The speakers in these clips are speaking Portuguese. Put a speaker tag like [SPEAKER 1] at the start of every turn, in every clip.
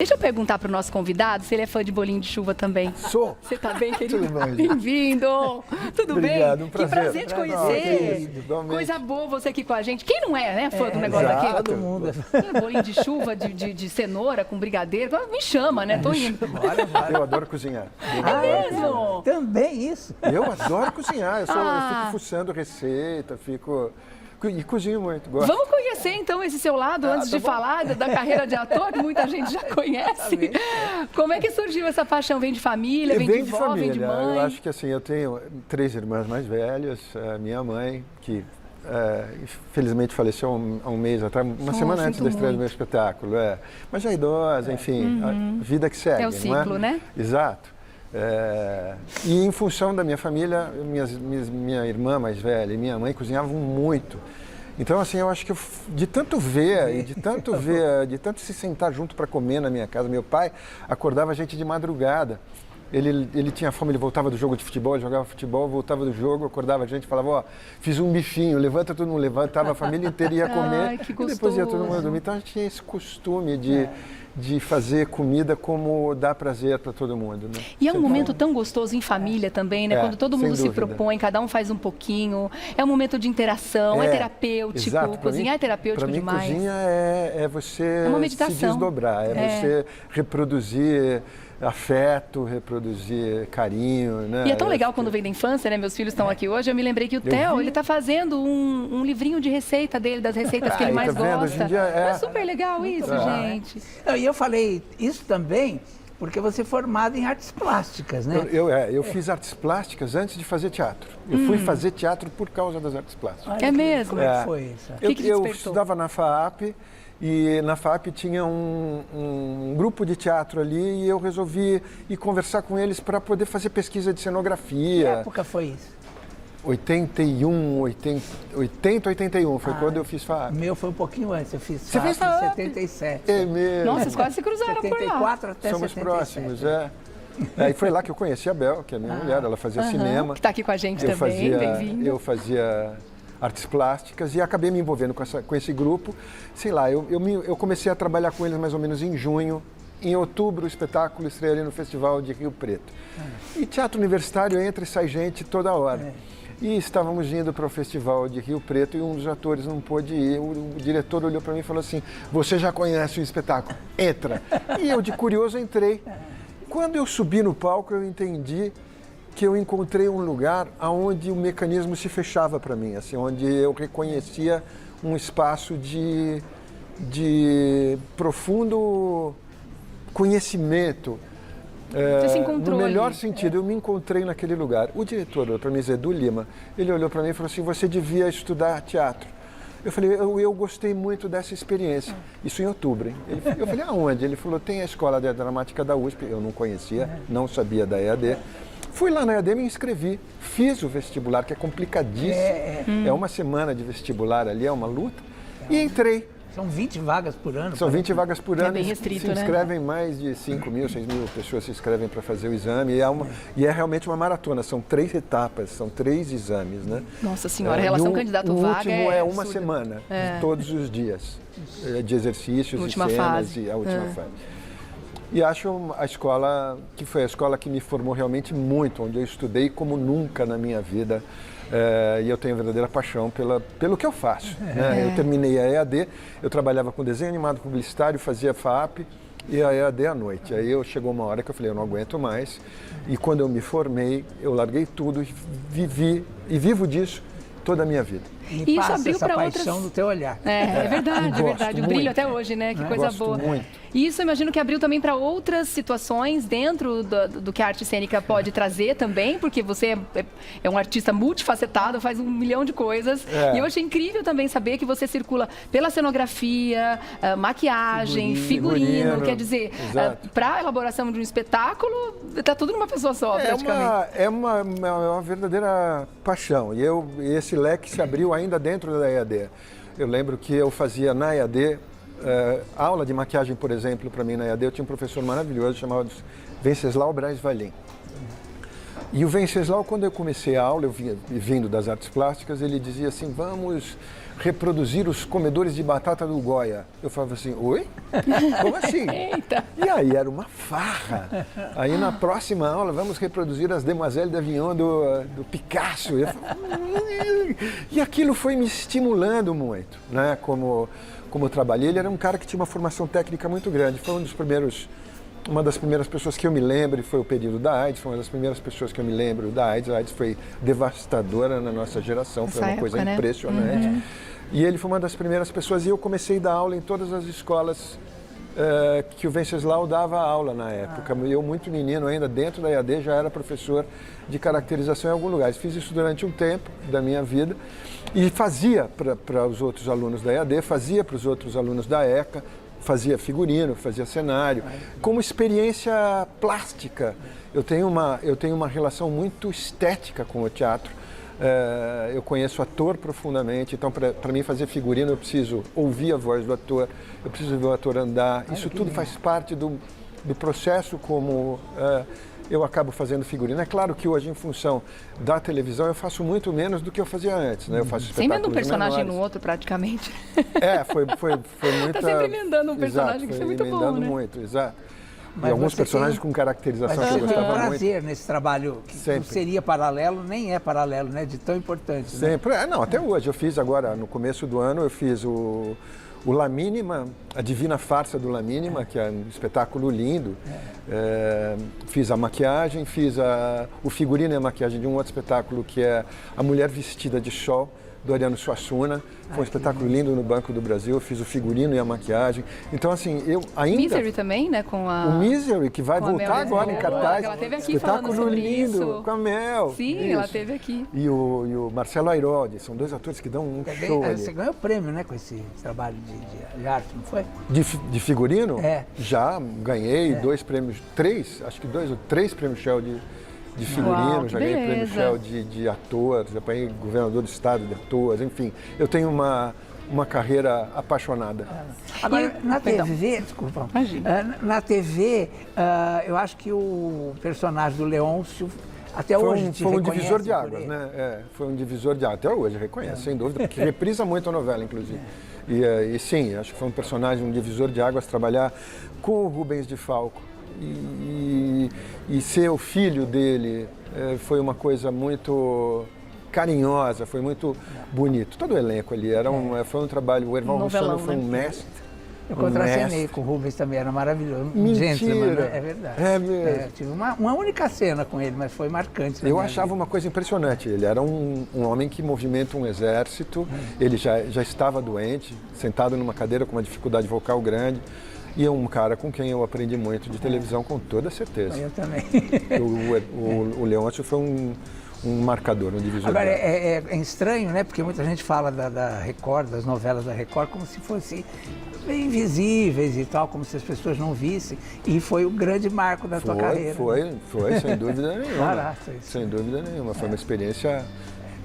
[SPEAKER 1] Deixa eu perguntar para o nosso convidado se ele é fã de bolinho de chuva também.
[SPEAKER 2] Sou.
[SPEAKER 1] Você tá bem, querido?
[SPEAKER 2] Tudo bem.
[SPEAKER 1] Bem-vindo. Tudo
[SPEAKER 2] Obrigado,
[SPEAKER 1] bem?
[SPEAKER 2] um prazer.
[SPEAKER 1] Que prazer te conhecer. Coisa boa você aqui com a gente. Quem não é, né, fã do negócio
[SPEAKER 2] exato.
[SPEAKER 1] aqui?
[SPEAKER 3] Todo mundo.
[SPEAKER 1] Bolinho de chuva, de cenoura com brigadeiro. Me chama, né? Tô indo.
[SPEAKER 3] Bora.
[SPEAKER 2] Eu adoro cozinhar.
[SPEAKER 1] É mesmo?
[SPEAKER 3] Também isso.
[SPEAKER 2] Eu adoro cozinhar. Eu fico fuçando receita, e cozinho muito. Gosto.
[SPEAKER 1] Vamos conhecer então esse seu lado antes de falar da carreira de ator, que muita gente já conhece. Como é que surgiu essa paixão? Vem de família, vem de vó,
[SPEAKER 2] família.
[SPEAKER 1] vem de mãe?
[SPEAKER 2] Eu acho que assim, eu tenho 3 irmãs mais velhas, a minha mãe, que infelizmente faleceu há um mês atrás, uma semana antes da estreia do meu espetáculo. Mas já idosa, enfim, a vida que segue.
[SPEAKER 1] É o ciclo, né?
[SPEAKER 2] Exato. E em função da minha família, minha irmã mais velha e minha mãe cozinhavam muito. Então, assim, eu acho que de tanto ver, de tanto se sentar junto para comer na minha casa, meu pai acordava a gente de madrugada. Ele tinha fome, ele voltava do jogo de futebol, ele jogava futebol, voltava do jogo, acordava a gente e falava, ó, fiz um bifinho, levanta, todo mundo levantava, a família inteira ia comer.
[SPEAKER 1] Ai, que
[SPEAKER 2] e depois ia todo mundo dormir. Então, a gente tinha esse costume de fazer comida como dá prazer para todo mundo. Né?
[SPEAKER 1] E é um momento tão gostoso em família também, né? Quando todo mundo se propõe, cada um faz um pouquinho. É um momento de interação, é terapêutico.
[SPEAKER 2] Exato.
[SPEAKER 1] Cozinhar é terapêutico demais.
[SPEAKER 2] Cozinha é você
[SPEAKER 1] uma meditação.
[SPEAKER 2] Se desdobrar, você reproduzir afeto, reproduzir carinho, né?
[SPEAKER 1] E é tão legal quando vem da infância, né? Meus filhos estão aqui hoje, eu me lembrei que o Theo, ele tá fazendo um livrinho de receita dele, das receitas que ele mais gosta.
[SPEAKER 2] Hoje em dia
[SPEAKER 1] é super legal isso, gente.
[SPEAKER 3] E eu falei isso também porque você é formado em artes plásticas, né?
[SPEAKER 2] Eu fiz artes plásticas antes de fazer teatro. Eu fui fazer teatro por causa das artes plásticas.
[SPEAKER 1] É mesmo?
[SPEAKER 3] Como é que foi isso?
[SPEAKER 2] Eu estudava na FAAP, e na FAAP tinha um grupo de teatro ali e eu resolvi ir conversar com eles para poder fazer pesquisa de cenografia.
[SPEAKER 3] Que época foi isso?
[SPEAKER 2] 81 foi quando eu fiz FAAP.
[SPEAKER 3] Meu foi um pouquinho antes, eu fiz
[SPEAKER 2] Você
[SPEAKER 3] FAAP
[SPEAKER 2] fez
[SPEAKER 3] em
[SPEAKER 2] FAAP?
[SPEAKER 3] 77.
[SPEAKER 2] É mesmo.
[SPEAKER 1] Nossa, quase se cruzaram
[SPEAKER 3] 74
[SPEAKER 1] por lá.
[SPEAKER 3] até
[SPEAKER 2] Somos
[SPEAKER 3] 77.
[SPEAKER 2] próximos, E foi lá que eu conheci a Bel, que é minha mulher, ela fazia cinema.
[SPEAKER 1] Que está aqui com a gente também, bem-vindo.
[SPEAKER 2] Eu fazia artes plásticas e acabei me envolvendo com esse grupo. Sei lá, eu comecei a trabalhar com eles mais ou menos em junho. Em outubro, o espetáculo estreia ali no Festival de Rio Preto. E teatro universitário entra e sai gente toda hora. E estávamos indo para o Festival de Rio Preto e um dos atores não pôde ir. O diretor olhou para mim e falou assim, você já conhece o espetáculo, entra. E eu, de curioso, entrei. Quando eu subi no palco, eu entendi que eu encontrei um lugar onde o mecanismo se fechava para mim, assim, onde eu reconhecia um espaço de profundo conhecimento.
[SPEAKER 1] Você se encontrou
[SPEAKER 2] no melhor
[SPEAKER 1] ali.
[SPEAKER 2] sentido, eu me encontrei naquele lugar. O diretor olhou para mim, Zedu Lima, ele olhou para mim e falou assim, você devia estudar teatro. Eu falei, eu gostei muito dessa experiência. Isso em outubro, hein? Eu falei, aonde? Ele falou, tem a Escola de Dramática da USP, eu não conhecia, não sabia da EAD. Fui lá na EAD, me inscrevi, fiz o vestibular, que é complicadíssimo. É uma semana de vestibular ali, é uma luta, e entrei.
[SPEAKER 3] São 20 vagas por ano.
[SPEAKER 2] São 20 vagas por ano.
[SPEAKER 1] bem restrito,
[SPEAKER 2] se inscrevem mais de 5 mil, 6 mil pessoas se inscrevem para fazer o exame. E é realmente uma maratona, são 3 etapas, são 3 exames, né?
[SPEAKER 1] Nossa senhora, a relação candidato-vaga
[SPEAKER 2] O último é uma
[SPEAKER 1] absurda.
[SPEAKER 2] semana, de todos os dias, de exercícios e cenas
[SPEAKER 1] fase.
[SPEAKER 2] e a última fase. E acho a escola, que foi a escola que me formou realmente muito, onde eu estudei como nunca na minha vida. E eu tenho verdadeira paixão pelo que eu faço. Né? Eu terminei a EAD, eu trabalhava com desenho animado publicitário, fazia FAAP e a EAD à noite. Aí chegou uma hora que eu falei, eu não aguento mais. E quando eu me formei, eu larguei tudo e vivo disso toda a minha vida.
[SPEAKER 3] E
[SPEAKER 1] isso
[SPEAKER 3] passa
[SPEAKER 1] abriu
[SPEAKER 3] essa
[SPEAKER 1] para
[SPEAKER 3] paixão
[SPEAKER 1] outras...
[SPEAKER 3] no teu olhar.
[SPEAKER 1] É verdade, é verdade. O brilho
[SPEAKER 2] muito.
[SPEAKER 1] até hoje, né? Que coisa
[SPEAKER 2] Gosto
[SPEAKER 1] boa.
[SPEAKER 2] muito.
[SPEAKER 1] E isso eu imagino que abriu também para outras situações dentro do que a arte cênica pode trazer também, porque você é um artista multifacetado, faz 1 milhão de coisas. E eu achei incrível também saber que você circula pela cenografia, maquiagem, figurino. Quer dizer, para a elaboração de um espetáculo, está tudo numa pessoa só, praticamente.
[SPEAKER 2] É uma verdadeira paixão. E esse leque se abriu ainda dentro da EAD. Eu lembro que eu fazia na EAD, aula de maquiagem, por exemplo, para mim na EAD, eu tinha um professor maravilhoso chamado Venceslau Braz Valim. E o Venceslau, quando eu comecei a aula, vindo das artes plásticas, ele dizia assim, vamos reproduzir os comedores de batata do Goya. Eu falava assim, oi? Como assim?
[SPEAKER 1] Eita.
[SPEAKER 2] E aí era uma farra. Aí na próxima aula, vamos reproduzir as Demoiselles d'Avignon do Picasso. E aquilo foi me estimulando muito, né? Como eu trabalhei. Ele era um cara que tinha uma formação técnica muito grande. Foi uma das primeiras pessoas que eu me lembro, foi o período da AIDS, foi uma das primeiras pessoas que eu me lembro da AIDS. A AIDS foi devastadora na nossa geração, foi uma coisa impressionante. Uhum. E ele foi uma das primeiras pessoas, e eu comecei a dar aula em todas as escolas que o Venceslau dava aula na época. Eu, muito menino ainda, dentro da EAD, já era professor de caracterização em algum lugar. Fiz isso durante um tempo da minha vida e fazia para os outros alunos da EAD, fazia para os outros alunos da ECA, fazia figurino, fazia cenário, como experiência plástica. Eu tenho uma relação muito estética com o teatro. Eu conheço o ator profundamente, então para mim fazer figurino eu preciso ouvir a voz do ator, eu preciso ver o ator andar. Isso tudo faz parte do processo como eu acabo fazendo figurino. É claro que hoje, em função da televisão, eu faço muito menos do que eu fazia antes, né? Eu faço
[SPEAKER 1] Sem emendando um personagem no outro, praticamente.
[SPEAKER 2] Foi muito...
[SPEAKER 1] Está sempre emendando um personagem, que foi muito bom, né?
[SPEAKER 2] Muito, exato. Mas e alguns personagens com caracterização que eu gostava muito.
[SPEAKER 3] Tem prazer nesse trabalho, que não seria paralelo, nem é paralelo, né? De tão importante.
[SPEAKER 2] Sempre. Né? Não, até hoje. Eu fiz agora, no começo do ano, eu fiz o La Mínima, a Divina Farsa do La Mínima, que é um espetáculo lindo. Fiz a maquiagem, fiz o figurino e a maquiagem de um outro espetáculo que é A Mulher Vestida de Sol, do Ariano Suassuna. Foi um espetáculo lindo no Banco do Brasil. Eu fiz o figurino e a maquiagem. Então, assim, eu ainda...
[SPEAKER 1] Misery também, né?
[SPEAKER 2] O Misery, que vai voltar agora em cartaz.
[SPEAKER 1] Ela esteve aqui falando sobre
[SPEAKER 2] lindo,
[SPEAKER 1] isso.
[SPEAKER 2] Com a Mel.
[SPEAKER 1] Sim,
[SPEAKER 2] isso.
[SPEAKER 1] Ela esteve aqui.
[SPEAKER 2] E o Marcelo Airodi. São dois atores que dão um show ali.
[SPEAKER 3] Você ganhou prêmio, né? Com esse trabalho de arte, não foi?
[SPEAKER 2] De figurino?
[SPEAKER 3] É.
[SPEAKER 2] Já ganhei 2 prêmios, 3, acho que 2 ou 3 prêmios Shell de figurino.
[SPEAKER 1] Uau,
[SPEAKER 2] já ganhei prêmio Shell de ator, já ganhei governador do estado de atores, enfim. Eu tenho uma carreira apaixonada.
[SPEAKER 3] Agora, na TV, desculpa, na TV, eu acho que o personagem do Leôncio, até hoje
[SPEAKER 2] foi um divisor de águas, né? Foi um divisor de águas, até hoje reconhece, sem dúvida, porque reprisa muito a novela, inclusive. E sim, acho que foi um personagem, um divisor de águas, trabalhar com o Rubens de Falco e ser o filho dele foi uma coisa muito carinhosa, foi muito bonito. Todo o elenco ali foi um trabalho. O Erval Rossano foi um mestre.
[SPEAKER 3] Eu contracenei com o Rubens também, era maravilhoso.
[SPEAKER 2] Mentira!
[SPEAKER 3] Gentleman, né? É verdade.
[SPEAKER 2] É mesmo.
[SPEAKER 3] Tive uma única cena com ele, mas foi marcante.
[SPEAKER 2] Eu achava uma coisa impressionante. Ele era um homem que movimenta um exército. Ele já estava doente, sentado numa cadeira com uma dificuldade vocal grande. E é um cara com quem eu aprendi muito de televisão, com toda certeza.
[SPEAKER 3] Eu também.
[SPEAKER 2] O Leôncio foi um marcador, um divisor.
[SPEAKER 3] Agora, é estranho, né? Porque muita gente fala da Record, das novelas da Record, como se fossem invisíveis e tal, como se as pessoas não vissem. E foi o grande marco da tua carreira.
[SPEAKER 2] Foi, sem dúvida nenhuma.
[SPEAKER 3] Caraca, isso.
[SPEAKER 2] Sem dúvida nenhuma. Foi uma experiência...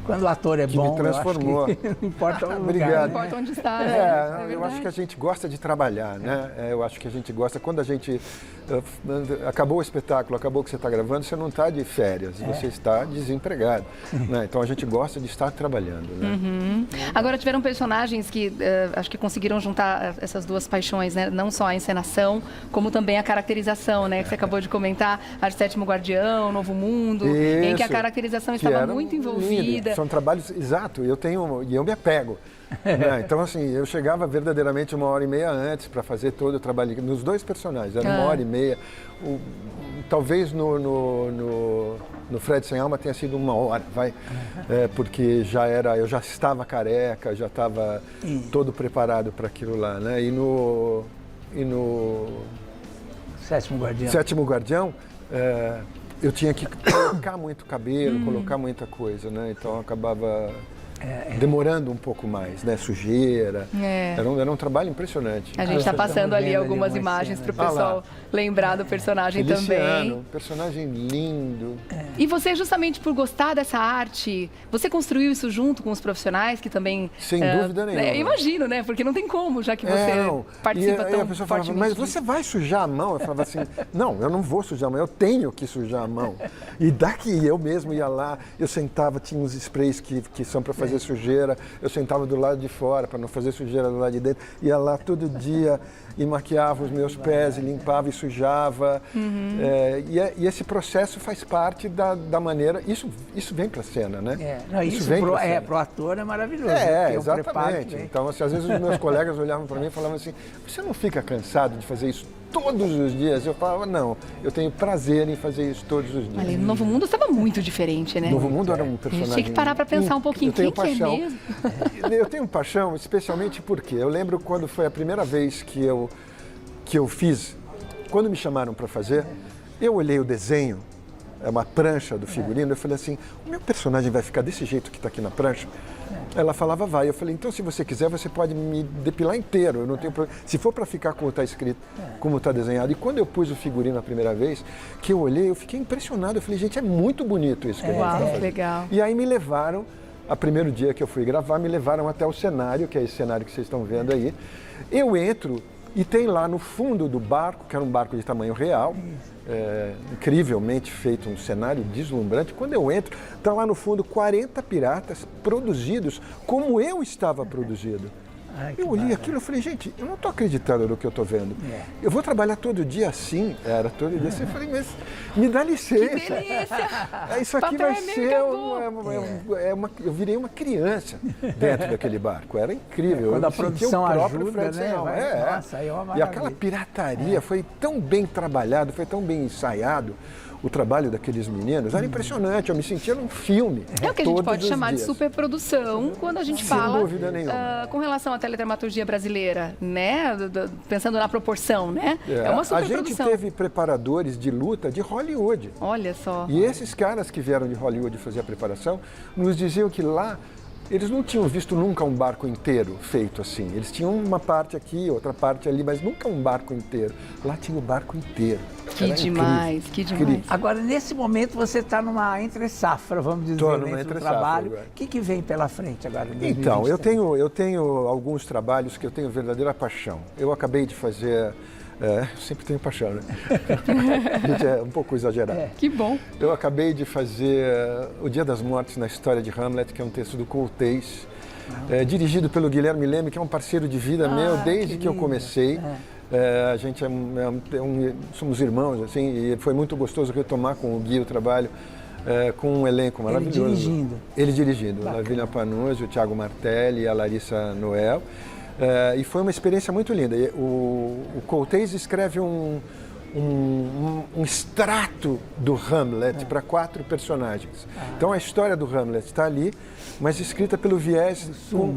[SPEAKER 3] Quando o ator é bom,
[SPEAKER 2] me transformou.
[SPEAKER 3] Eu acho que não importa o lugar.
[SPEAKER 2] Obrigado.
[SPEAKER 1] Não importa onde está, né?
[SPEAKER 2] Eu acho que a gente gosta de trabalhar, né? Eu acho que a gente gosta. Quando a gente... acabou o espetáculo, acabou o que você está gravando, você não está de férias, você está desempregado. Né? Então a gente gosta de estar trabalhando. Né?
[SPEAKER 1] Uhum. Agora, tiveram personagens que acho que conseguiram juntar essas duas paixões, né? Não só a encenação, como também a caracterização, né? Que você acabou de comentar, a Sétimo Guardião, Novo Mundo, em que a caracterização estava muito envolvida.
[SPEAKER 2] São trabalhos, exato, eu me apego. Né? Então, assim, eu chegava verdadeiramente 1h30 antes para fazer todo o trabalho, nos 2 personagens, era 1h30. Talvez no Fred Sem Alma tenha sido 1 hora, porque eu já estava careca, já estava todo preparado para aquilo lá, né? E no Sétimo Guardião, eu tinha que colocar muito cabelo, colocar muita coisa, né? Então eu acabava demorando um pouco mais, né? Sujeira. Era um trabalho impressionante.
[SPEAKER 1] A gente está passando ali algumas imagens para o pessoal lembrar do personagem também.
[SPEAKER 2] Personagem lindo.
[SPEAKER 1] E você, justamente por gostar dessa arte, você construiu isso junto com os profissionais que também...
[SPEAKER 2] Sem dúvida nenhuma.
[SPEAKER 1] Imagino, né? Porque não tem como, já que você participa tão
[SPEAKER 2] a pessoa falava,
[SPEAKER 1] fortemente.
[SPEAKER 2] mas você vai sujar a mão? Eu falava assim, não, eu não vou sujar a mão, eu tenho que sujar a mão. E daqui eu mesmo ia lá, eu sentava, tinha uns sprays que são para fazer sujeira, eu sentava do lado de fora para não fazer sujeira do lado de dentro, ia lá todo dia e maquiava os meus pés, e limpava e sujava. E esse processo faz parte da maneira, isso vem para a cena, né?
[SPEAKER 3] Isso pro ator é maravilhoso.
[SPEAKER 2] Exatamente. Então, assim, às vezes os meus colegas olhavam para mim e falavam assim, você não fica cansado de fazer isso todos os dias? Eu falava, não, eu tenho prazer em fazer isso todos os dias.
[SPEAKER 1] Ali no Novo Mundo estava muito diferente, né?
[SPEAKER 2] Novo Mundo era um personagem...
[SPEAKER 1] A gente tinha que parar para pensar um pouquinho,
[SPEAKER 2] eu tenho
[SPEAKER 1] quem
[SPEAKER 2] paixão.
[SPEAKER 1] que é mesmo?
[SPEAKER 2] Eu tenho paixão, especialmente porque eu lembro quando foi a primeira vez que eu fiz, quando me chamaram para fazer, eu olhei o desenho, é uma prancha do figurino, eu falei assim, o meu personagem vai ficar desse jeito que está aqui na prancha? Ela falava, vai. Eu falei, então se você quiser, você pode me depilar inteiro, eu não tenho problema. Se for para ficar como está escrito, como está desenhado. E quando eu pus o figurino a primeira vez, que eu olhei, eu fiquei impressionado. Eu falei, gente, é muito bonito isso que a gente está fazendo.
[SPEAKER 1] Legal.
[SPEAKER 2] E aí me levaram, a primeiro dia que eu fui gravar, me levaram até o cenário, que é esse cenário que vocês estão vendo aí. Eu entro e tem lá no fundo do barco, que era um barco de tamanho real, incrivelmente feito, um cenário deslumbrante. Quando eu entro, está lá no fundo 40 piratas produzidos como eu estava produzido. Eu olhei aquilo e falei, gente, eu não estou acreditando no que eu estou vendo. Eu vou trabalhar todo dia assim? Era todo dia assim. Eu falei, mas me dá licença.
[SPEAKER 1] Que delícia!
[SPEAKER 2] Isso aqui vai ser eu virei uma criança dentro daquele barco. Era incrível.
[SPEAKER 3] Quando a produção ajuda, né?
[SPEAKER 2] Nossa, aí é uma maravilha. E aquela pirataria foi tão bem trabalhado, foi tão bem ensaiado. O trabalho daqueles meninos era impressionante, eu me sentia num filme.
[SPEAKER 1] É o que a gente pode chamar de superprodução quando a gente fala com relação à teledramaturgia brasileira, né? Pensando na proporção, né? É uma superprodução.
[SPEAKER 2] A gente teve preparadores de luta de Hollywood.
[SPEAKER 1] Olha só.
[SPEAKER 2] E esses caras que vieram de Hollywood fazer a preparação nos diziam que lá eles não tinham visto nunca um barco inteiro feito assim. Eles tinham uma parte aqui, outra parte ali, mas nunca um barco inteiro. Lá tinha o barco inteiro.
[SPEAKER 1] Que demais, que demais.
[SPEAKER 2] Incrível.
[SPEAKER 3] Agora, nesse momento, você está numa entre-safra, vamos dizer, dentro do trabalho. O que vem pela frente agora?
[SPEAKER 2] Então, eu tenho alguns trabalhos que eu tenho verdadeira paixão. Eu acabei de fazer... sempre tenho paixão, né? A gente é um pouco exagerado.
[SPEAKER 1] Que bom.
[SPEAKER 2] Eu acabei de fazer O Dia das Mortes na História de Hamlet, que é um texto do Coltês, dirigido pelo Guilherme Leme, que é um parceiro de vida meu desde que eu comecei. A gente somos irmãos, assim, e foi muito gostoso retomar com o Gui o trabalho com um elenco maravilhoso. Ele dirigindo. A Lavínia Panuzzi, o Thiago Martelli e a Larissa Noel. E foi uma experiência muito linda. O Coltês escreve um extrato do Hamlet para 4 personagens. Então a história do Hamlet está ali, mas escrita pelo viés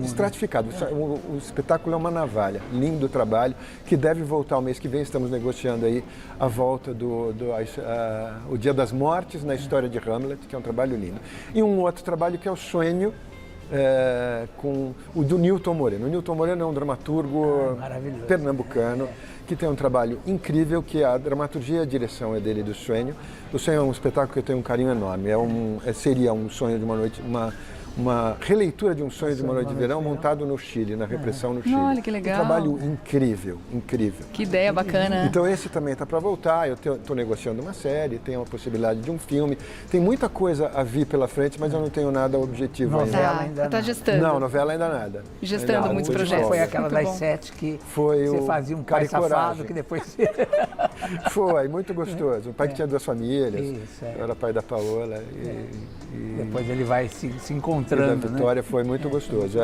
[SPEAKER 2] estratificado. O espetáculo é uma navalha. Lindo trabalho, que deve voltar o mês que vem. Estamos negociando aí a volta o Dia das Mortes na história de Hamlet, que é um trabalho lindo. E um outro trabalho que é o Sonho, com o do Newton Moreno. O Newton Moreno é um dramaturgo pernambucano que tem um trabalho incrível, que a dramaturgia e a direção é dele, do Sonho. O Sonho é um espetáculo que eu tenho um carinho enorme. Seria um sonho de uma noite, uma releitura de um sonho de uma noite de verão montado no Chile, na repressão no Chile.
[SPEAKER 1] Olha que legal.
[SPEAKER 2] Um trabalho incrível, incrível.
[SPEAKER 1] Que ideia bacana.
[SPEAKER 2] Então esse também está para voltar, eu estou negociando uma série, tem a possibilidade de um filme, tem muita coisa a vir pela frente, mas eu não tenho nada objetivo ainda.
[SPEAKER 3] Novela ainda
[SPEAKER 1] está gestando.
[SPEAKER 2] Não, novela ainda nada.
[SPEAKER 1] Gestando muitos projetos.
[SPEAKER 3] Foi aquela das 7 que você fazia um pai safado, que depois...
[SPEAKER 2] Foi, muito gostoso. O pai que tinha 2 famílias, eu era pai da Paola
[SPEAKER 3] depois ele vai se encontrando.
[SPEAKER 2] E da Vitória, né? Foi muito gostoso.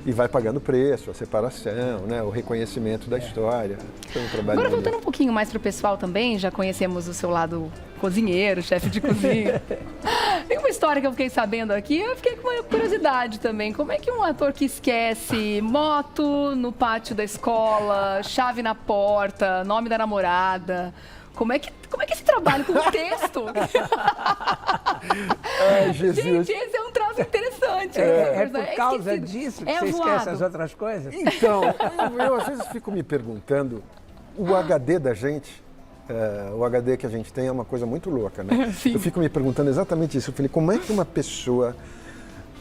[SPEAKER 2] E vai pagando preço, a separação, né? O reconhecimento da história. Foi um trabalho.
[SPEAKER 1] Agora, voltando um pouquinho mais para o pessoal também, já conhecemos o seu lado cozinheiro, chefe de cozinha. Tem uma história que eu fiquei sabendo aqui, eu fiquei com uma curiosidade também. Como é que um ator que esquece moto no pátio da escola, chave na porta, nome da namorada... Como é que se trabalha com o texto?
[SPEAKER 2] Ai, Jesus.
[SPEAKER 1] Gente, esse é um traço interessante. bastante.
[SPEAKER 3] É por causa
[SPEAKER 1] esquecido.
[SPEAKER 3] disso que
[SPEAKER 1] É
[SPEAKER 3] você esquece
[SPEAKER 1] avoado.
[SPEAKER 3] as outras coisas?
[SPEAKER 2] Então, eu às vezes fico me perguntando, o HD da gente, o HD que a gente tem é uma coisa muito louca, né?
[SPEAKER 1] Sim.
[SPEAKER 2] Eu fico me perguntando exatamente isso. Eu falei, como é que uma pessoa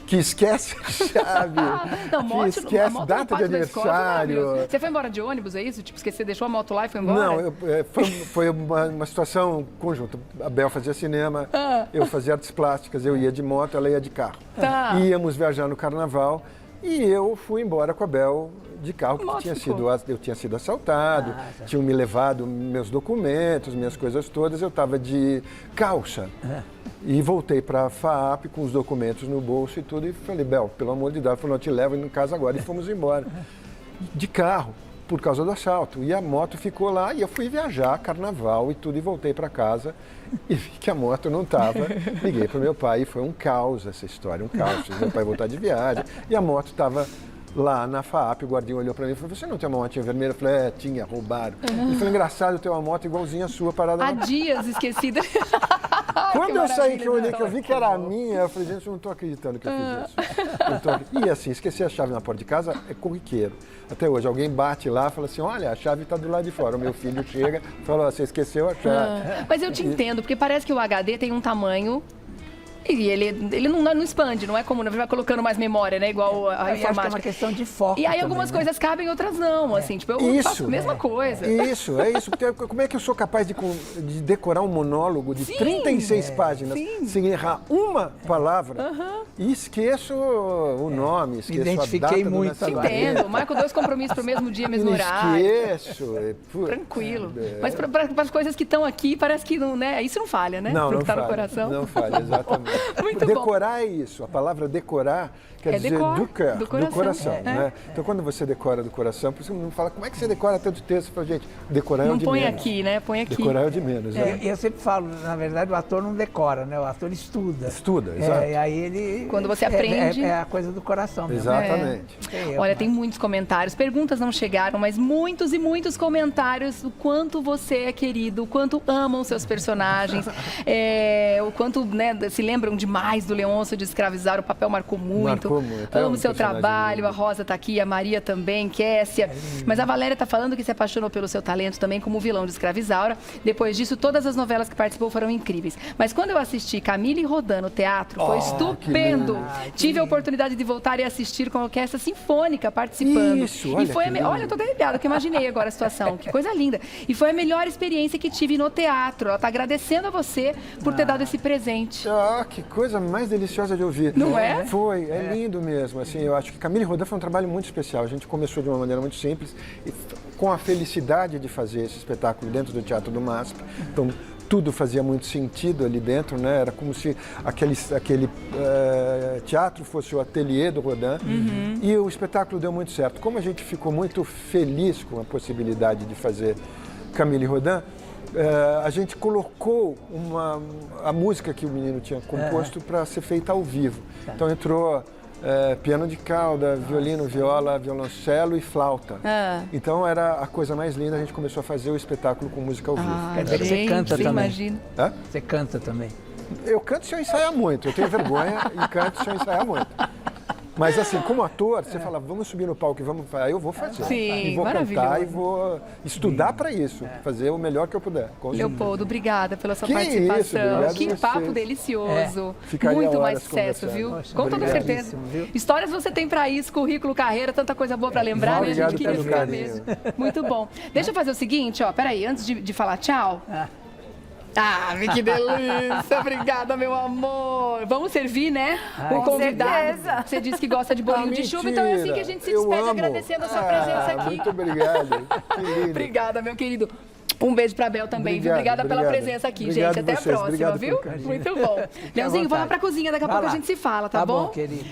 [SPEAKER 2] que esquece a chave,
[SPEAKER 1] Não,
[SPEAKER 2] que
[SPEAKER 1] a
[SPEAKER 2] esquece
[SPEAKER 1] moto
[SPEAKER 2] data de
[SPEAKER 1] no pátio da escola, foi
[SPEAKER 2] aniversário...
[SPEAKER 1] maravilhoso. Você foi embora de ônibus, é isso? Tipo, esquecer, deixou a moto lá e foi embora?
[SPEAKER 2] Não, foi uma situação conjunta. A Bel fazia cinema, eu fazia artes plásticas, eu ia de moto, ela ia de carro.
[SPEAKER 1] Tá.
[SPEAKER 2] Íamos viajar no carnaval e eu fui embora com a Bel de carro, porque eu tinha sido assaltado, tinham me levado meus documentos, minhas coisas todas, eu estava de calça. E voltei para a FAAP com os documentos no bolso e tudo, e falei, Bel, pelo amor de Deus, ela falou, eu te levo em casa agora, e fomos embora. De carro, por causa do assalto. E a moto ficou lá, e eu fui viajar, carnaval e tudo, e voltei para casa, e vi que a moto não estava. Liguei para o meu pai, e foi um caos essa história, um caos. Meu pai voltar de viagem, e a moto estava lá na FAAP, o guardinha olhou para mim e falou, você não tem uma motinha vermelha? Eu falei, tinha, roubaram. Ele falou, engraçado, eu tenho uma moto igualzinha a sua, parada
[SPEAKER 1] Há
[SPEAKER 2] na...
[SPEAKER 1] dias esquecida.
[SPEAKER 2] Quando eu saí, que eu olhei, que eu
[SPEAKER 1] vi
[SPEAKER 2] vi que era minha, eu falei, gente, eu não estou acreditando que eu fiz isso. E assim, esquecer a chave na porta de casa é corriqueiro. Até hoje, alguém bate lá e fala assim, olha, a chave está do lado de fora. O meu filho chega e fala, você esqueceu a chave.
[SPEAKER 1] Mas eu te entendo, porque parece que o HD tem um tamanho... E ele não expande, não é como vai colocando mais memória, né? Igual a
[SPEAKER 3] Acho que é
[SPEAKER 1] informática.
[SPEAKER 3] uma questão de foco.
[SPEAKER 1] E aí
[SPEAKER 3] também,
[SPEAKER 1] algumas
[SPEAKER 3] né?
[SPEAKER 1] coisas cabem, outras não. Assim, tipo, eu faço a mesma coisa.
[SPEAKER 2] Isso, é isso. Porque como é que eu sou capaz de decorar um monólogo de 36 páginas sem errar uma palavra e esqueço o nome, esqueço
[SPEAKER 3] Identifiquei
[SPEAKER 2] a data do
[SPEAKER 3] muito
[SPEAKER 2] nascimento.
[SPEAKER 1] Entendo. Marco 2 compromissos pro mesmo dia, mesmo
[SPEAKER 2] Não
[SPEAKER 1] horário.
[SPEAKER 2] esqueço.
[SPEAKER 1] Tranquilo. Mas para as coisas que estão aqui, parece que não, né? Isso não falha, né?
[SPEAKER 2] Não,
[SPEAKER 1] Pro
[SPEAKER 2] não
[SPEAKER 1] que tá no
[SPEAKER 2] falha,
[SPEAKER 1] coração.
[SPEAKER 2] não falha, exatamente.
[SPEAKER 1] Muito bom.
[SPEAKER 2] Decorar é isso. A palavra decorar quer dizer do coração. Né? Então, quando você decora do coração, por isso não fala, como é que você decora tanto texto? Você fala, gente, decorar é o de
[SPEAKER 1] Não põe
[SPEAKER 2] menos.
[SPEAKER 1] aqui, né? Põe aqui.
[SPEAKER 2] Decorar é o de menos. né?
[SPEAKER 3] Eu sempre falo, na verdade, o ator não decora, né? O ator estuda.
[SPEAKER 2] Estuda, exato.
[SPEAKER 3] E aí ele...
[SPEAKER 1] Quando você aprende...
[SPEAKER 3] É a coisa do coração mesmo.
[SPEAKER 2] Exatamente.
[SPEAKER 1] Olha, tem muitos comentários. Perguntas não chegaram, mas muitos e muitos comentários. O quanto você é querido, o quanto amam seus personagens, o quanto, né, se lembram demais do Leôncio de Escravizar. O papel marcou muito.
[SPEAKER 2] Marcou muito.
[SPEAKER 1] Amo seu trabalho. A Rosa tá aqui, a Maria também, Kessia. Mas a Valéria tá falando que se apaixonou pelo seu talento também como vilão de Escravizaura. Depois disso, todas as novelas que participou foram incríveis. Mas quando eu assisti Camille Rodin no teatro, foi estupendo. Tive a oportunidade de voltar e assistir com a orquestra sinfônica participando.
[SPEAKER 2] Isso,
[SPEAKER 1] e foi olha, eu tô até arrepiada, que eu imaginei agora a situação. Que coisa linda. E foi a melhor experiência que tive no teatro. Ela tá agradecendo a você por ter dado esse presente.
[SPEAKER 2] Que coisa mais deliciosa de ouvir.
[SPEAKER 1] Não é?
[SPEAKER 2] Foi, é lindo mesmo. Assim, eu acho que Camille Rodin foi um trabalho muito especial. A gente começou de uma maneira muito simples, e com a felicidade de fazer esse espetáculo dentro do Teatro do MASP. Então, tudo fazia muito sentido ali dentro, né? Era como se aquele teatro fosse o ateliê do Rodin. E o espetáculo deu muito certo. Como a gente ficou muito feliz com a possibilidade de fazer Camille Rodin, a gente colocou a música que o menino tinha composto para ser feita ao vivo. Então entrou piano de cauda, violino, viola, violoncelo e flauta. Então era a coisa mais linda, a gente começou a fazer o espetáculo com música ao vivo.
[SPEAKER 3] Quer dizer que você canta também.
[SPEAKER 1] Imagina.
[SPEAKER 3] Você canta também.
[SPEAKER 2] Eu canto se eu ensaiar muito, eu tenho vergonha e canto se eu ensaiar muito. Mas assim, como ator, você fala, vamos subir no palco e vamos fazer. Aí eu vou fazer.
[SPEAKER 1] Sim,
[SPEAKER 2] e vou
[SPEAKER 1] maravilhoso.
[SPEAKER 2] cantar e vou estudar para isso, fazer o melhor que eu puder.
[SPEAKER 1] Leopoldo, obrigada pela sua
[SPEAKER 2] Que
[SPEAKER 1] participação.
[SPEAKER 2] isso, obrigado
[SPEAKER 1] Que
[SPEAKER 2] a
[SPEAKER 1] papo
[SPEAKER 2] vocês.
[SPEAKER 1] delicioso.
[SPEAKER 2] Ficaria
[SPEAKER 1] Muito mais
[SPEAKER 2] horas
[SPEAKER 1] sucesso,
[SPEAKER 2] conversando.
[SPEAKER 1] viu?
[SPEAKER 3] Poxa,
[SPEAKER 1] Com toda certeza.
[SPEAKER 3] obrigadíssimo, viu?
[SPEAKER 1] Histórias você tem para isso, currículo, carreira, tanta coisa boa para lembrar, né? A gente
[SPEAKER 2] Obrigado
[SPEAKER 1] queria
[SPEAKER 2] pelo
[SPEAKER 1] ficar
[SPEAKER 2] carinho.
[SPEAKER 1] mesmo. Muito bom. Deixa eu fazer o seguinte, ó, peraí, antes de falar tchau. Que delícia! Obrigada, meu amor! Vamos servir, né? O convidado.
[SPEAKER 4] certeza.
[SPEAKER 1] Você disse que gosta de bolinho de chuva, então é assim que a gente se despede, agradecendo a sua presença aqui.
[SPEAKER 2] Muito obrigado. Que lindo.
[SPEAKER 1] Obrigada, meu querido. Um beijo pra Bel também, viu? Obrigada pela presença aqui,
[SPEAKER 2] Obrigado
[SPEAKER 1] gente. Até a
[SPEAKER 2] vocês,
[SPEAKER 1] próxima,
[SPEAKER 2] obrigado
[SPEAKER 1] viu?
[SPEAKER 2] pelo carinho.
[SPEAKER 1] Muito bom. Leãozinho, vamos lá pra cozinha, daqui a
[SPEAKER 3] Vai
[SPEAKER 1] pouco
[SPEAKER 3] lá.
[SPEAKER 1] a gente se fala, tá
[SPEAKER 3] Tá
[SPEAKER 1] bom?
[SPEAKER 3] bom, querido.